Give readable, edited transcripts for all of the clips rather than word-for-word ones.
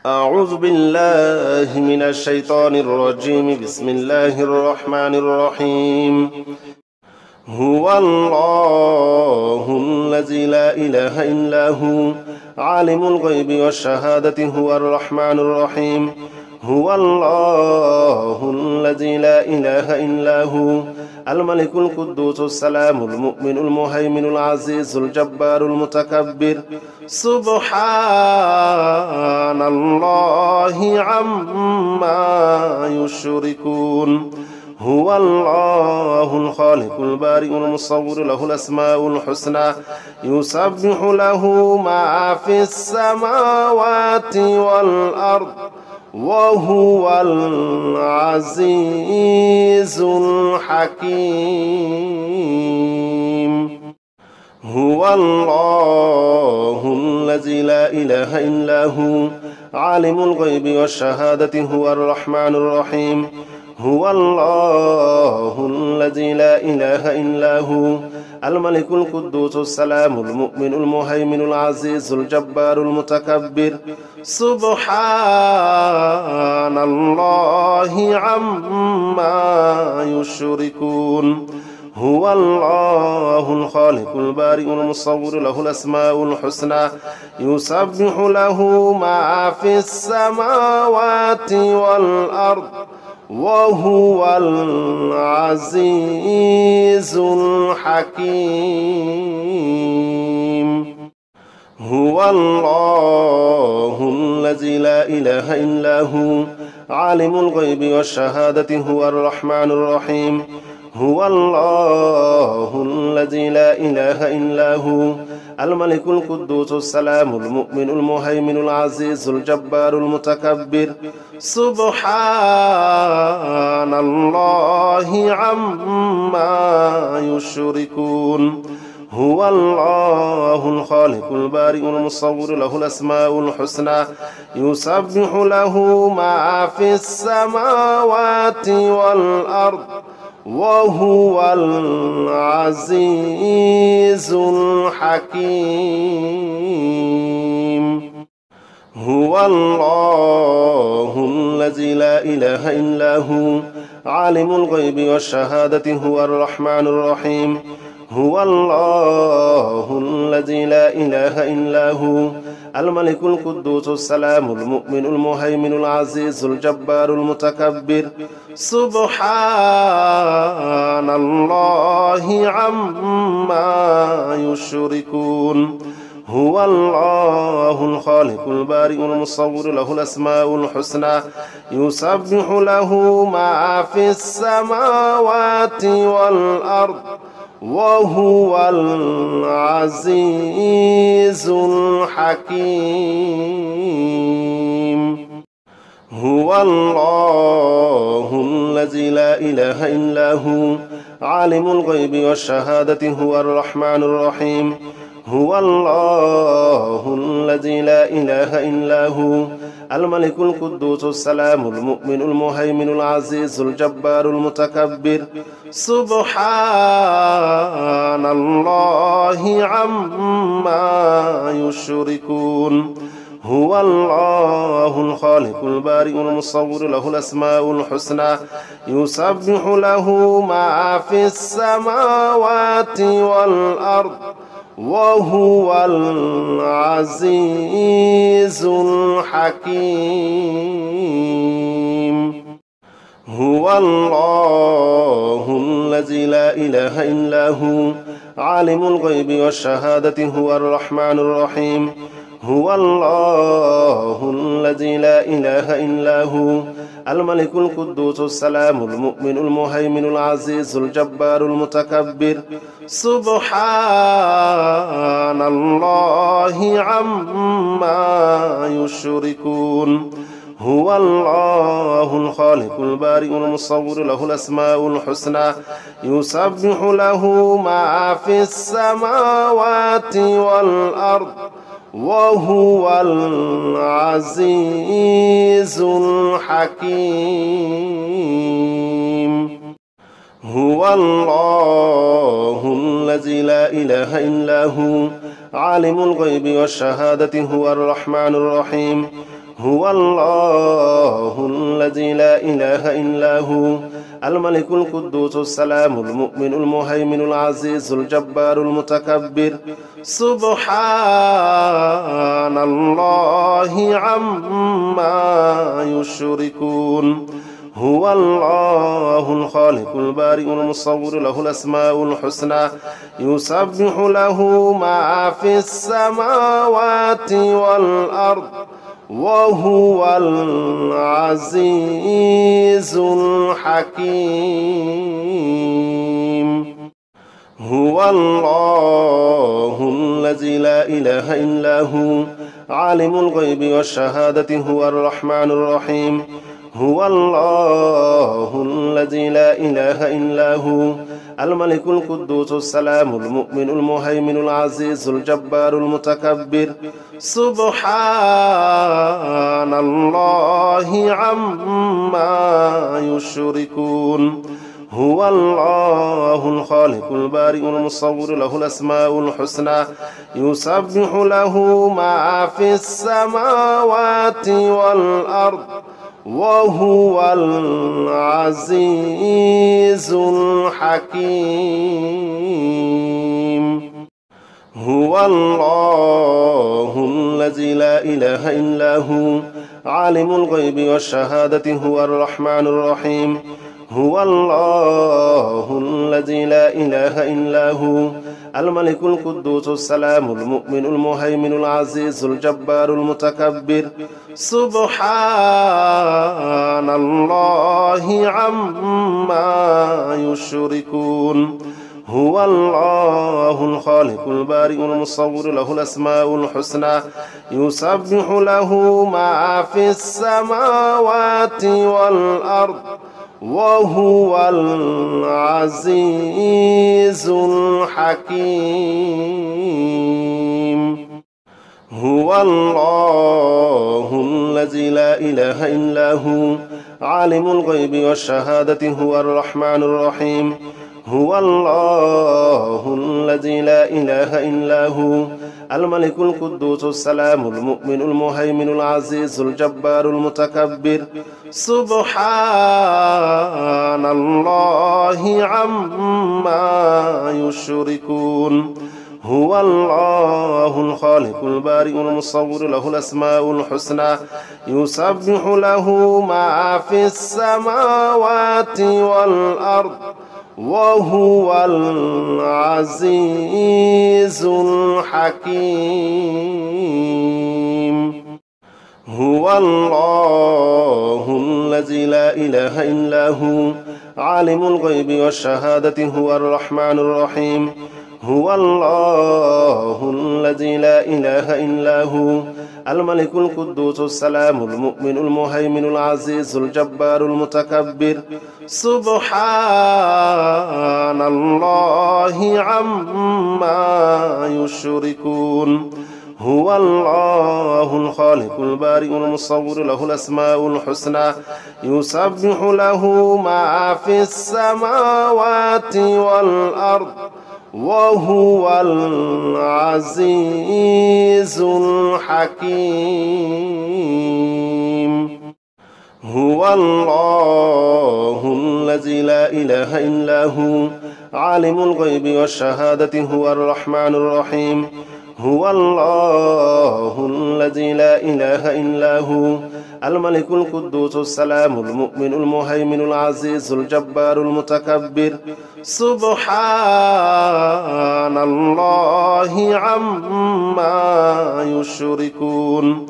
أعوذ بالله من الشيطان الرجيم. بسم الله الرحمن الرحيم. هو الله الذي لا إله إلا هو عالم الغيب والشهادة هو الرحمن الرحيم. هو الله الذي لا إله إلا هو الملك القدوس السلام المؤمن المهيمن العزيز الجبار المتكبر. سبحان الله عما يشركون. هو الله الخالق البارئ المصور له الأسماء الحسنى يسبح له ما في السماوات والأرض وهو العزيز الحكيم. هو الله الذي لا إله إلا هو عالم الغيب والشهادة هو الرحمن الرحيم. هو الله الذي لا إله إلا هو الملك القدوس السلام المؤمن المهيمن العزيز الجبار المتكبر. سبحان الله عما يشركون. هو الله الخالق البارئ المصور له الأسماء الحسنى يسبح له ما في السماوات والأرض وهو العزيز الحكيم. هو الله الذي لا إله إلا هو عالم الغيب والشهادة هو الرحمن الرحيم. هو الله الذي لا إله إلا هو الملك القدوس السلام المؤمن المهيمن العزيز الجبار المتكبر. سبحان الله عما يشركون. هو الله الخالق البارئ المصور له الأسماء الحسنى يسبح له ما في السماوات والأرض وهو العزيز الحكيم. هو الله الذي لا إله إلا هو عالم الغيب والشهادة هو الرحمن الرحيم. هو الله الذي لا إله إلا هو الملك القدوس السلام المؤمن المهيمن العزيز الجبار المتكبر. سبحان الله عما يشركون. هو الله الخالق البارئ المصور له الأسماء الحسنى يسبح له ما في السماوات والأرض وهو العزيز الحكيم. هو الله الذي لا إله إلا هو عالم الغيب والشهادة هو الرحمن الرحيم. هو الله الذي لا إله إلا هو الملك القدوس السلام المؤمن المهيمن العزيز الجبار المتكبر. سبحان الله عما يشركون. هو الله الخالق البارئ المصور له الأسماء الحسنى يسبح له ما في السماوات والأرض وهو العزيز الحكيم. هو الله الذي لا إله إلا هو عالم الغيب والشهادة هو الرحمن الرحيم. هو الله الذي لا إله إلا هو الملك القدوس السلام المؤمن المهيمن العزيز الجبار المتكبر. سبحان الله عما يشركون. هو الله الخالق البارئ المصور له الأسماء الحسنى يسبح له ما في السماوات والأرض وهو العزيز الحكيم. هو الله الذي لا إله إلا هو عالم الغيب والشهادة هو الرحمن الرحيم. هو الله الذي لا إله إلا هو الملك القدوس السلام المؤمن المهيمن العزيز الجبار المتكبر سبحان الله عما يشركون هو الله الخالق البارئ المصور له الأسماء الحسنى يسبح له ما في السماوات والأرض وهو العزيز الحكيم هو الله الذي لا إله إلا هو عالم الغيب والشهادة هو الرحمن الرحيم هو الله الذي لا إله إلا هو الملك القدوس السلام المؤمن المهيمن العزيز الجبار المتكبر سبحان الله عما يشركون هو الله الخالق البارئ المصور له الأسماء الحسنى يسبح له ما في السماوات والأرض وهو العزيز الحكيم هو الله الذي لا إله إلا هو عالم الغيب والشهادة هو الرحمن الرحيم هو الله الذي لا إله إلا هو الملك القدوس السلام المؤمن المهيمن العزيز الجبار المتكبر سبحان الله عما يشركون هو الله الخالق البارئ المصور له الأسماء الحسنى يسبح له ما في السماوات والأرض وهو العزيز الحكيم هو الله الذي لا إله إلا هو عالم الغيب والشهادة هو الرحمن الرحيم هو الله الذي لا إله إلا هو الملك القدوس السلام المؤمن المهيمن العزيز الجبار المتكبر سبحان الله عما يشركون هو الله الخالق البارئ المصور له الأسماء الحسنى يسبح له ما في السماوات والأرض وهو العزيز الحكيم هو الله الذي لا إله إلا هو عالم الغيب والشهادة هو الرحمن الرحيم هو الله الذي لا إله إلا هو الملك القدوس السلام المؤمن المهيمن العزيز الجبار المتكبر سبحان الله عما يشركون هو الله الخالق البارئ المصور له الأسماء الحسنى يسبح له ما في السماوات والأرض وهو العزيز الحكيم هو الله الذي لا إله إلا هو عالم الغيب والشهادة هو الرحمن الرحيم هو الله الذي لا إله إلا هو الملك القدوس السلام المؤمن المهيمن العزيز الجبار المتكبر سبحان الله عما يشركون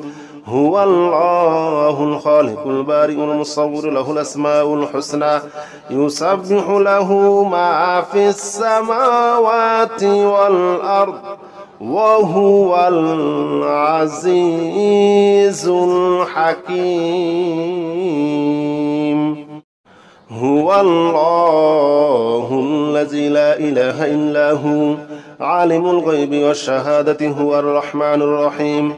هو الله الخالق البارئ المصور له الأسماء الحسنى يسبح له ما في السماوات والأرض وهو العزيز الحكيم هو الله الذي لا إله إلا هو عالم الغيب والشهادة هو الرحمن الرحيم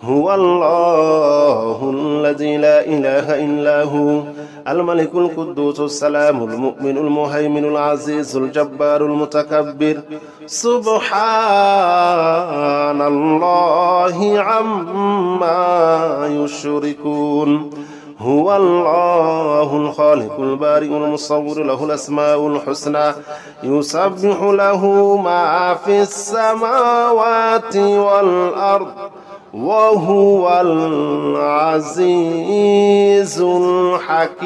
هو الله الذي لا إله إلا هو الملك القدوس السلام المؤمن المهيمن العزيز الجبار المتكبر سبحان الله عما يشركون هو الله الخالق البارئ المصور له الأسماء الحسنى يسبح له ما في السماوات والأرض وهو العزيز الحكيم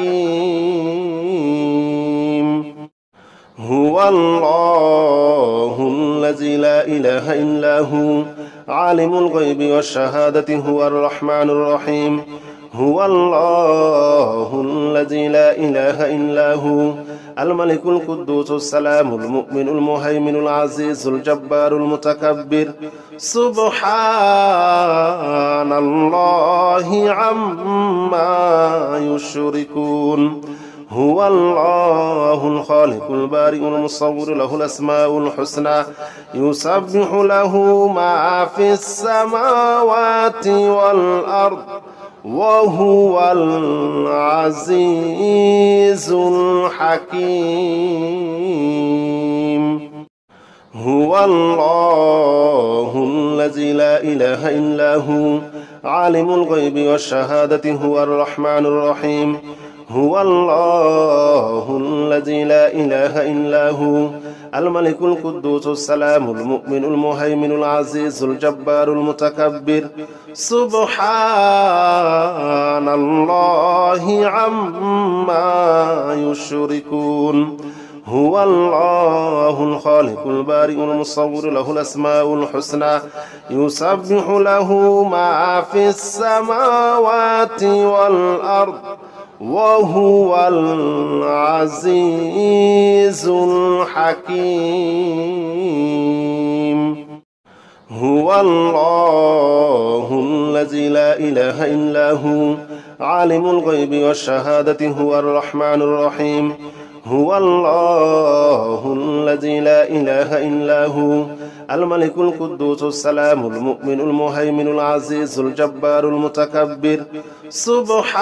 هو الله الذي لا إله إلا هو عالم الغيب والشهادة هو الرحمن الرحيم هو الله الذي لا إله إلا هو الملك القدوس السلام المؤمن المهيمن العزيز الجبار المتكبر سبحان الله عما يشركون هو الله الخالق البارئ المصور له الأسماء الحسنى يسبح له ما في السماوات والأرض وهو العزيز الحكيم هو الله الذي لا إله إلا هو عالم الغيب والشهادة هو الرحمن الرحيم هو الله الذي لا إله إلا هو الملك القدوس السلام المؤمن المهيمن العزيز الجبار المتكبر سبحان الله عما يشركون هو الله الخالق البارئ المصور له الأسماء الحسنى يسبح له ما في السماوات والأرض وهو العزيز الحكيم هو الله الذي لا إله إلا هو عالم الغيب والشهادة هو الرحمن الرحيم هو الله الذي لا إله إلا هو الملك القدوس السلام المؤمن المهيمن العزيز الجبار المتكبر سبحان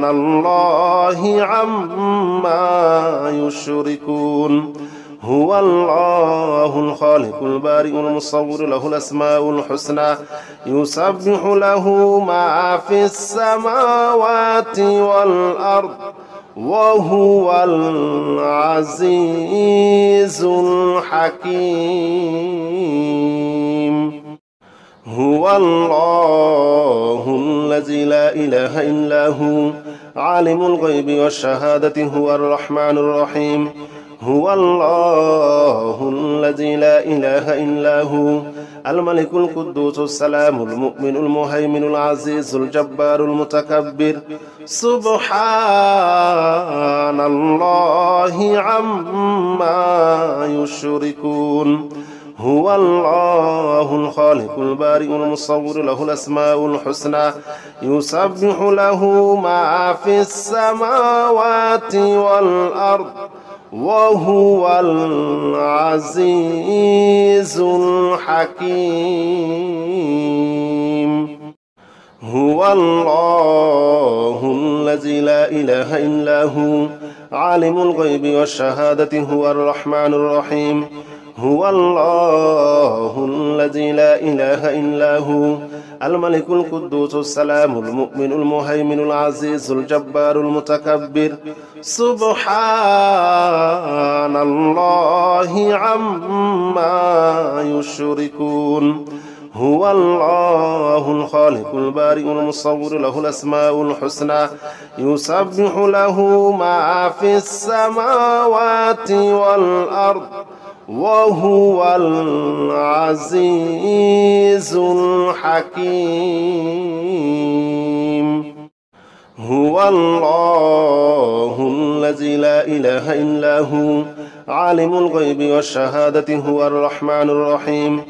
الله عما يشركون هو الله الخالق البارئ المصور له الأسماء الحسنى يسبح له ما في السماوات والأرض وهو العزيز الحكيم هو الله الذي لا إله إلا هو عالم الغيب والشهادة هو الرحمن الرحيم هو الله الذي لا إله إلا هو الملك القدوس السلام المؤمن المهيمن العزيز الجبار المتكبر سبحان الله عما يشركون هو الله الخالق البارئ المصور له الأسماء الحسنى يسبح له ما في السماوات والأرض وهو العزيز الحكيم هو الله الذي لا إله إلا هو عالم الغيب والشهادة هو الرحمن الرحيم هو الله الذي لا إله إلا هو الملك القدوس السلام المؤمن المهيمن العزيز الجبار المتكبر سبحان الله عما يشركون هو الله الخالق البارئ المصور له الأسماء الحسنى يسبح له ما في السماوات والأرض وهو العزيز الحكيم هو الله الذي لا إله إلا هو عالم الغيب والشهادة هو الرحمن الرحيم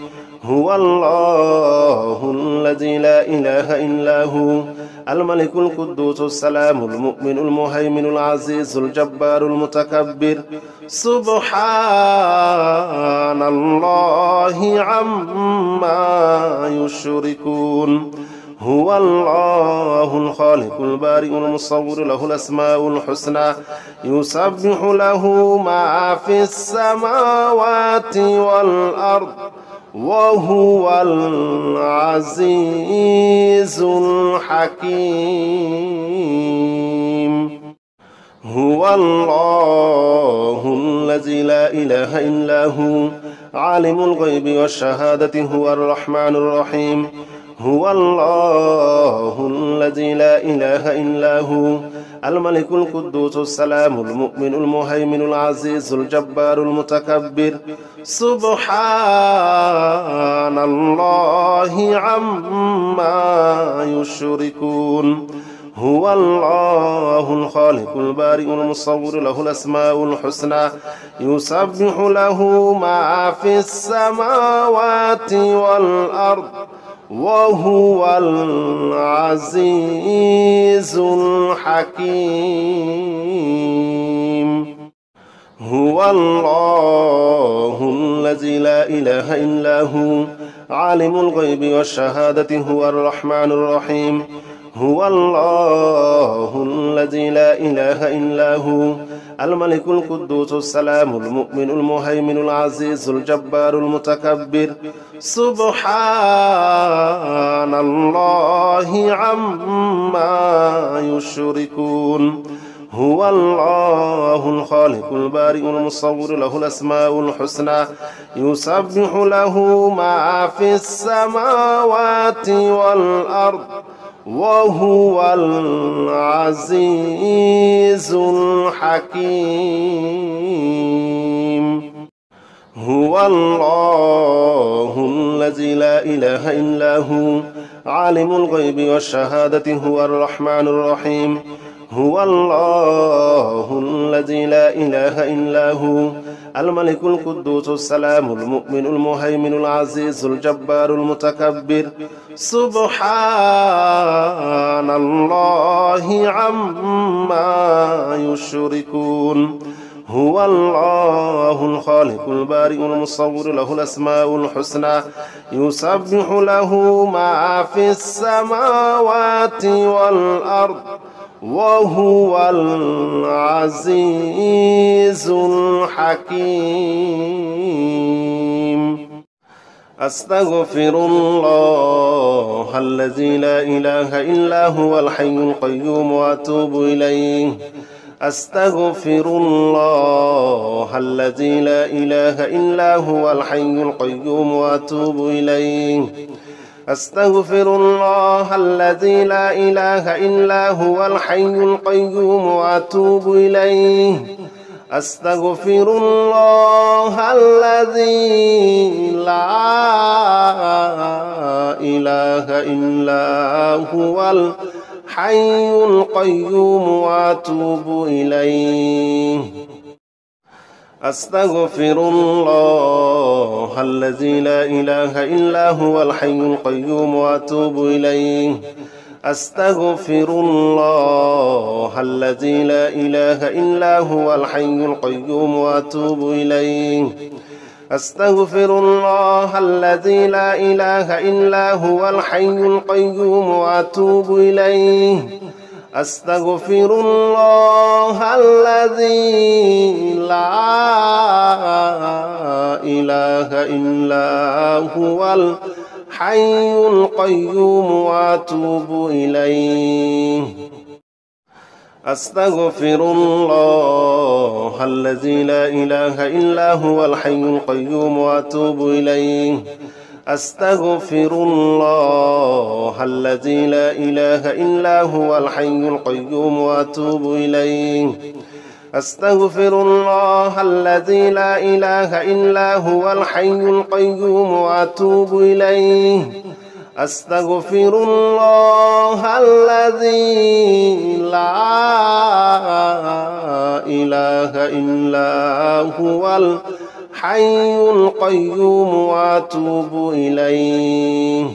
هو الله الذي لا إله إلا هو الملك القدوس السلام المؤمن المهيمن العزيز الجبار المتكبر سبحان الله عما يشركون هو الله الخالق البارئ المصور له الأسماء الحسنى يسبح له ما في السماوات والأرض وهو العزيز الحكيم هو الله الذي لا إله إلا هو عالم الغيب والشهادة هو الرحمن الرحيم هو الله الذي لا إله إلا هو الملك القدوس السلام المؤمن المهيمن العزيز الجبار المتكبر سبحان الله عما يشركون هو الله الخالق البارئ المصور له الأسماء الحسنى يسبح له ما في السماوات والأرض وهو العزيز الحكيم هو الله الذي لا إله إلا هو عالم الغيب والشهادة هو الرحمن الرحيم هو الله الذي لا إله إلا هو الملك القدوس السلام المؤمن المهيمن العزيز الجبار المتكبر سبحان الله عما يشركون هو الله الخالق البارئ المصور له الأسماء الحسنى يسبح له ما في السماوات والأرض وهو العزيز الحكيم هو الله الذي لا إله إلا هو عالم الغيب والشهادة هو الرحمن الرحيم هو الله الذي لا إله إلا هو الملك القدوس السلام المؤمن المهيمن العزيز الجبار المتكبر سبحان الله عما يشركون هو الله الخالق البارئ المصور له الأسماء الحسنى يسبح له ما في السماوات والأرض وهو العزيز الحكيم أستغفر الله الذي لا إله إلا هو الحي القيوم وأتوب إليه أستغفر الله الذي لا إله إلا هو الحي القيوم وأتوب إليه أستغفر الله الذي لا إله إلا هو الحي القيوم وأتوب إليه أستغفر الله الذي لا إله إلا هو الحي القيوم وأتوب إليه أستغفر الله الذي لا إله إلا هو الحي القيوم وأتوب إليه أستغفر الله الذي لا إله إلا هو الحي القيوم وأتوب إليه أستغفر الله الذي لا إله إلا هو الحي القيوم وأتوب إليه أستغفر الله الذي لا إله إلا هو الحي القيوم وأتوب إليه أستغفر الله الذي لا إله إلا هو الحي القيوم وأتوب إليه أستغفر الله الذي لا إله إلا هو الحي القيوم وأتوب إليه أستغفر الله الذي لا إله إلا هو الحي القيوم وأتوب إليه أستغفر الله الذي لا إله إلا هو الحي القيوم وأتوب إليه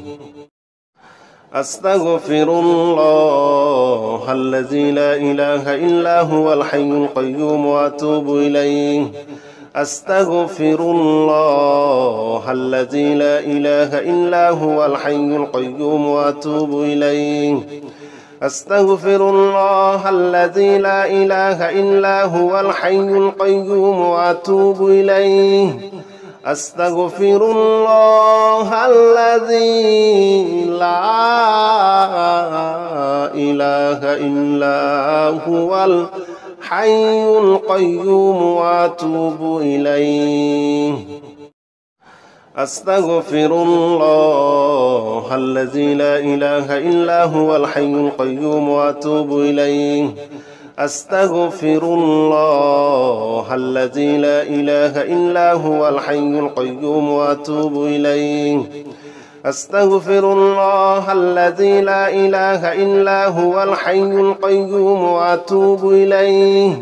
أستغفر الله الذي لا إله إلا هو الحي القيوم وأتوب إليه أستغفر الله الذي لا إله إلا هو الحي القيوم وأتوب إليه أستغفر الله الذي لا إله إلا هو الحي القيوم وأتوب إليه أستغفر الله الذي لا إله إلا هو الحي القيوم وأتوب إليه أستغفر الله الذي لا إله إلا هو الحي القيوم وأتوب إليه أستغفر الله الذي لا إله إلا هو الحي القيوم وأتوب إليه أستغفر الله الذي لا إله إلا هو الحي القيوم وأتوب إليه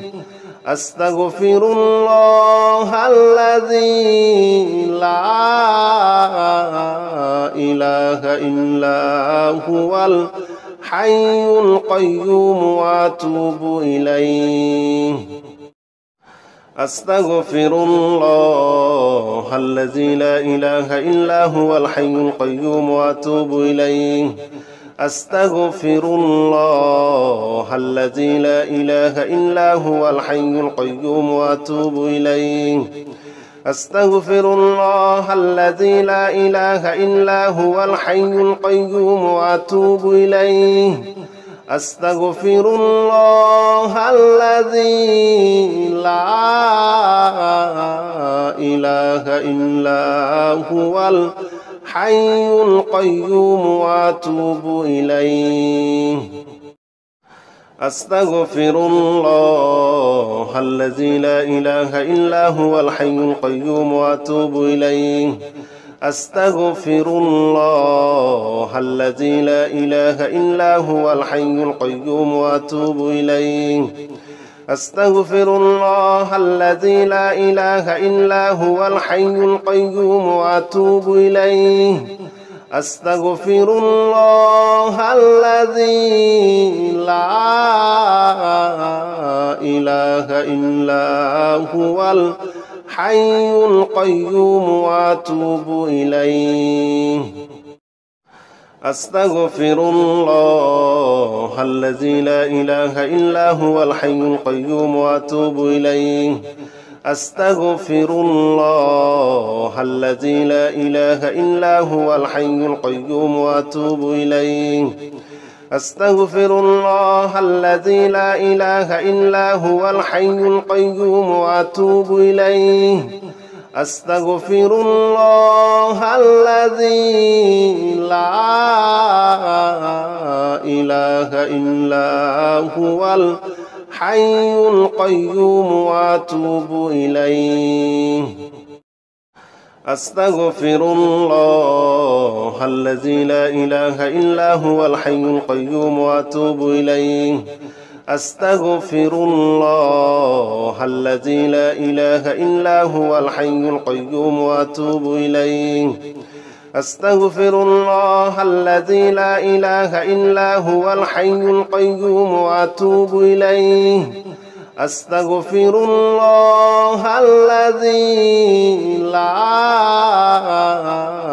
أستغفر الله الذي لا إله إلا هو الحي القيوم وأتوب إليه أستغفر الله الذي لا إله إلا هو الحي القيوم وأتوب إليه أستغفر الله الذي لا إله إلا هو الحي القيوم وأتوب إليه أستغفر الله الذي لا إله إلا هو الحي القيوم وأتوب إليه أستغفر الله الذي لا إله إلا هو الحي القيوم وأتوب إليه أستغفر الله الذي لا إله إلا هو الحي القيوم وأتوب إليه أستغفر الله الذي لا إله إلا هو الحي القيوم وأتوب إليه أستغفر الله الذي لا إله إلا هو الحي القيوم وأتوب إليه أستغفر الله الذي لا إله إلا هو الحي القيوم وأتوب إليه أستغفر الله الذي لا إله إلا هو الحي القيوم وأتوب إليه أستغفر الله الذي لا إله إلا هو الحي القيوم وأتوب إليه أستغفر الله الذي لا إله إلا هو الحي القيوم وأتوب إليه أستغفر الله الذي لا إله إلا هو الحي القيوم وأتوب إليه أستغفر الله الذي لا إله إلا هو الحي القيوم وأتوب إليه أستغفر الله الذي لا إله إلا هو الحي القيوم وأتوب إليه أستغفر الله الذي لا إله إلا هو الحي القيوم وأتوب إليه أستغفر الله الذي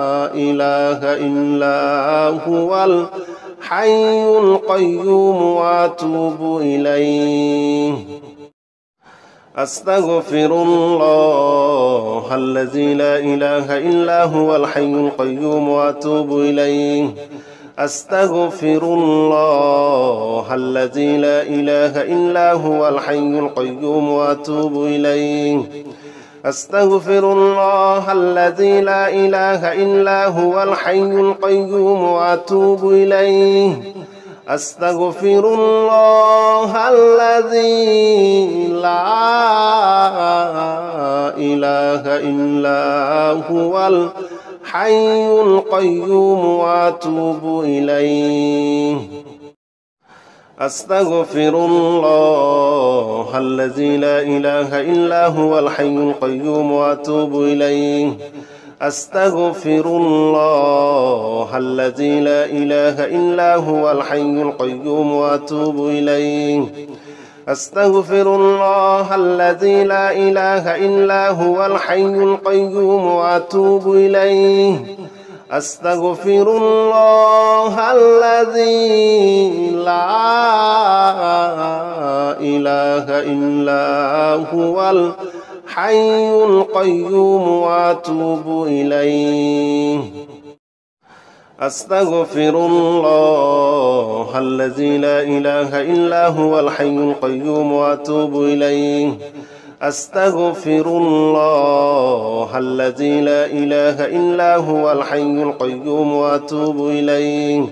لا إله إلا هو الحي القيوم وأتوب إليه أستغفر الله الذي لا إله إلا هو الحي القيوم وأتوب إليه أستغفر الله الذي لا إله إلا هو الحي القيوم وأتوب إليه أستغفر الله الذي لا إله إلا هو الحي القيوم وأتوب إليه أستغفر الله الذي لا إله إلا هو الحي القيوم وأتوب إليه أستغفر الله الذي لا إله إلا هو الحي القيوم وأتوب إليه أستغفر الله الذي لا إله إلا هو الحي القيوم وأتوب إليه أستغفر الله الذي لا إله إلا هو الحي القيوم وأتوب إليه أستغفر الله الذي لا إله إلا هو الحي القيوم وأتوب إليه أستغفر الله الذي لا إله إلا هو الحي القيوم وأتوب إليه أستغفر الله الذي لا إله إلا هو الحي القيوم وأتوب إليه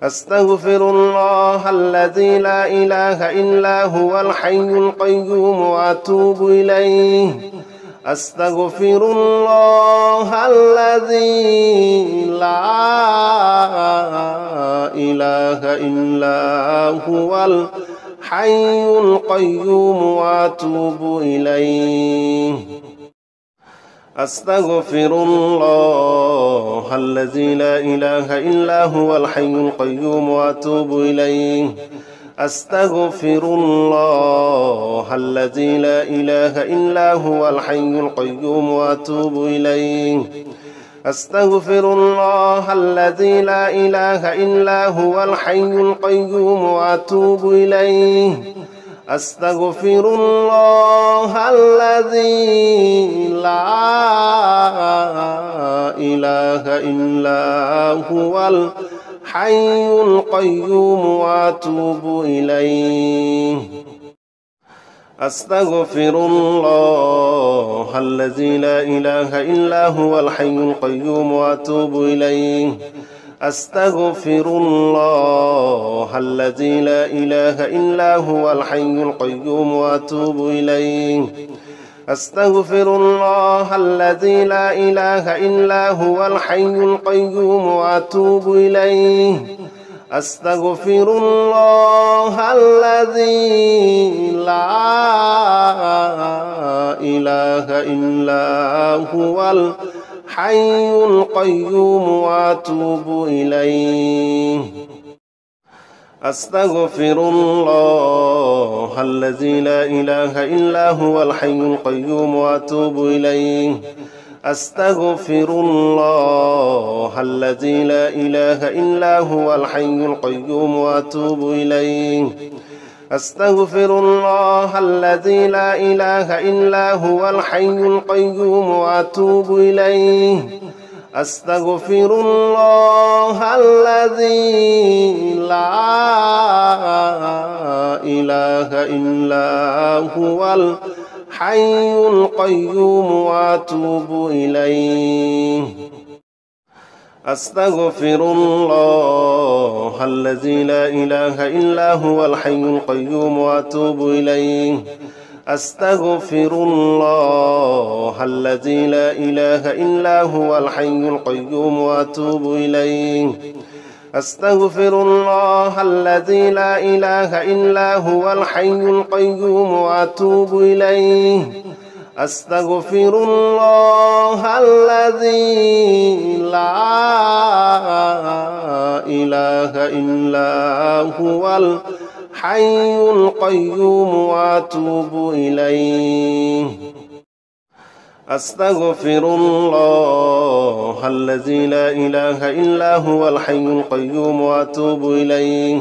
أستغفر الله الذي لا إله إلا هو الحي القيوم وأتوب إليه أستغفر الله الذي لا إله إلا هو الحي القيوم وأتوب إليه أستغفر الله الذي لا إله إلا هو الحي القيوم وأتوب إليه أستغفر الله الذي لا إله إلا هو الحي القيوم وأتوب إليه أستغفر الله الذي لا إله إلا هو الحي القيوم وأتوب إليه أستغفر الله الذي لا إله إلا هو الحي القيوم وأتوب إليه أستغفر الله الذي لا إله إلا هو الحي القيوم وأتوب إليه أستغفر الله الذي لا إله إلا هو الحي القيوم وأتوب إليه أستغفر الله الذي لا إله إلا هو الحي القيوم وأتوب إليه أستغفر الله الذي لا إله إلا هو الحي القيوم وأتوب إليه أستغفر الله الذي لا إله إلا هو الحي القيوم وأتوب إليه أستغفر الله الذي لا إله إلا هو الحي القيوم وأتوب إليه أستغفر الله الذي لا إله إلا هو الحي القيوم وأتوب إليه أستغفر الله الذي لا إله إلا هو الحي القيوم وأتوب إليه أستغفر الله الذي لا إله إلا هو الحي القيوم وأتوب إليه أستغفر الله الذي لا إله إلا هو الحي القيوم وأتوب إليه أستغفر الله الذي لا إله إلا هو الحي القيوم وأتوب إليه أستغفر الله الذي لا إله إلا هو الحي القيوم وأتوب إليه أستغفر الله الذي لا إله إلا هو الحي القيوم وأتوب إليه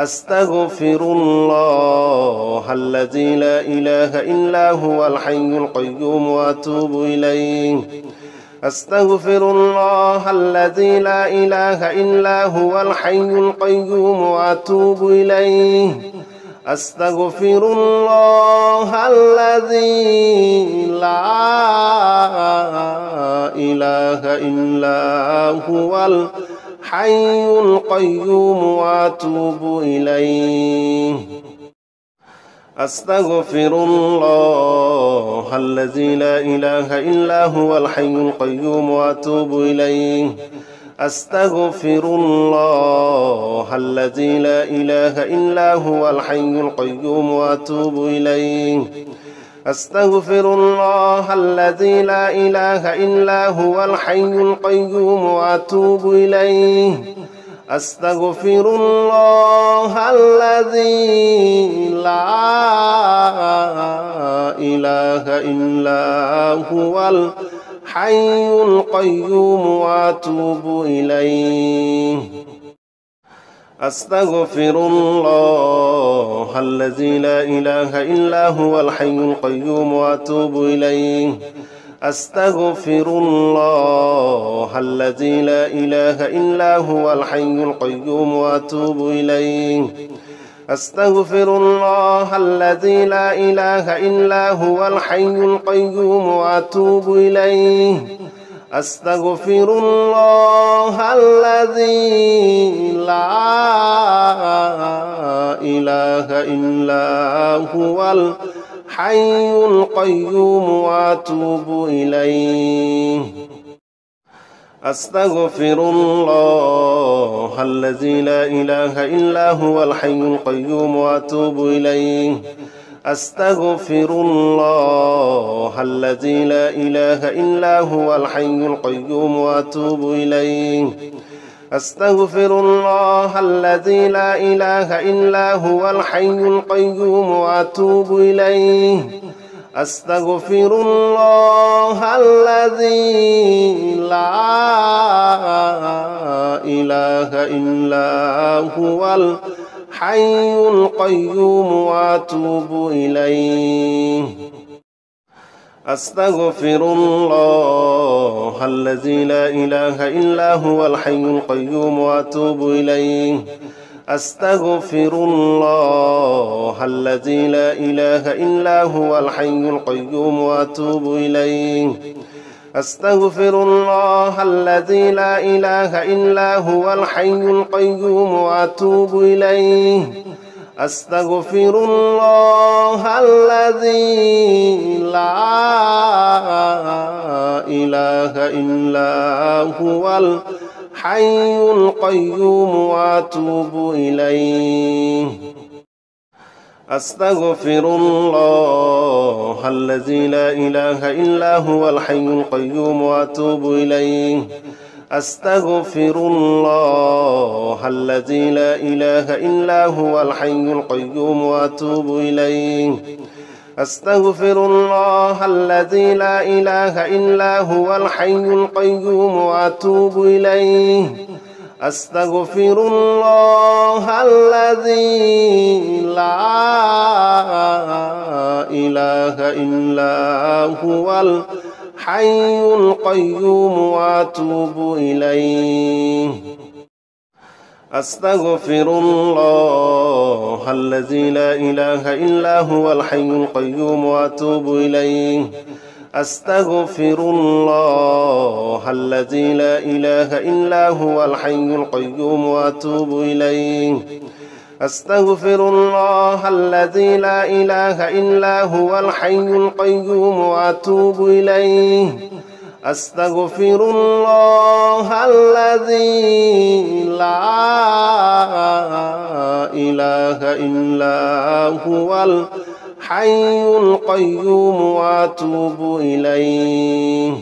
أستغفر الله الذي لا إله إلا هو الحي القيوم وأتوب إليه أستغفر الله الذي لا إله إلا هو الحي القيوم وأتوب إليه أستغفر الله الذي لا إله إلا هو الحي القيوم وأتوب إليه أستغفر الله الذي لا إله إلا هو الحي القيوم وأتوب إليه أستغفر الله الذي لا إله إلا هو الحي القيوم وأتوب إليه أستغفر الله الذي لا إله إلا هو الحي القيوم وأتوب إليه أستغفر الله الذي لا إله إلا هو الحي القيوم وأتوب إليه أستغفر الله الذي لا إله إلا هو الحي القيوم وأتوب إليه أستغفر الله الذي لا إله إلا هو الحي القيوم وأتوب إليه أستغفر الله الذي لا إله إلا هو الحي القيوم وأتوب إليه أستغفر الله الذي لا إله إلا هو الحي القيوم وأتوب إليه أستغفر الله الذي لا إله إلا هو الحي القيوم وأتوب إليه أستغفر الله الذي لا إله إلا هو الحي القيوم وأتوب إليه أستغفر الله الذي لا إله إلا هو الحي القيوم وأتوب إليه أستغفر الله الذي لا إله إلا هو الحي القيوم وأتوب إليه أستغفر الله الذي لا إله إلا هو الحي القيوم وأتوب إليه أستغفر الله الذي لا إله إلا هو الحي القيوم وأتوب إليه أستغفر الله الذي لا إله إلا هو الحي القيوم وأتوب إليه أستغفر الله الذي لا إله إلا هو الحي القيوم وأتوب إليه أستغفر الله الذي لا إله إلا هو الحي القيوم وأتوب إليه أستغفر الله الذي لا إله إلا هو الحي القيوم وأتوب إليه أستغفر الله الذي لا إله إلا هو الحي القيوم وأتوب إليه أستغفر الله الذي لا إله إلا هو الحي القيوم وأتوب إليه أستغفر الله الذي لا إله إلا هو الحي القيوم وأتوب إليه أستغفر الله الذي لا إله إلا هو الحي القيوم وأتوب إليه أستغفر الله الذي لا إله إلا هو الحي القيوم وأتوب إليه أستغفر الله الذي لا إله إلا هو الحي القيوم وأتوب إليه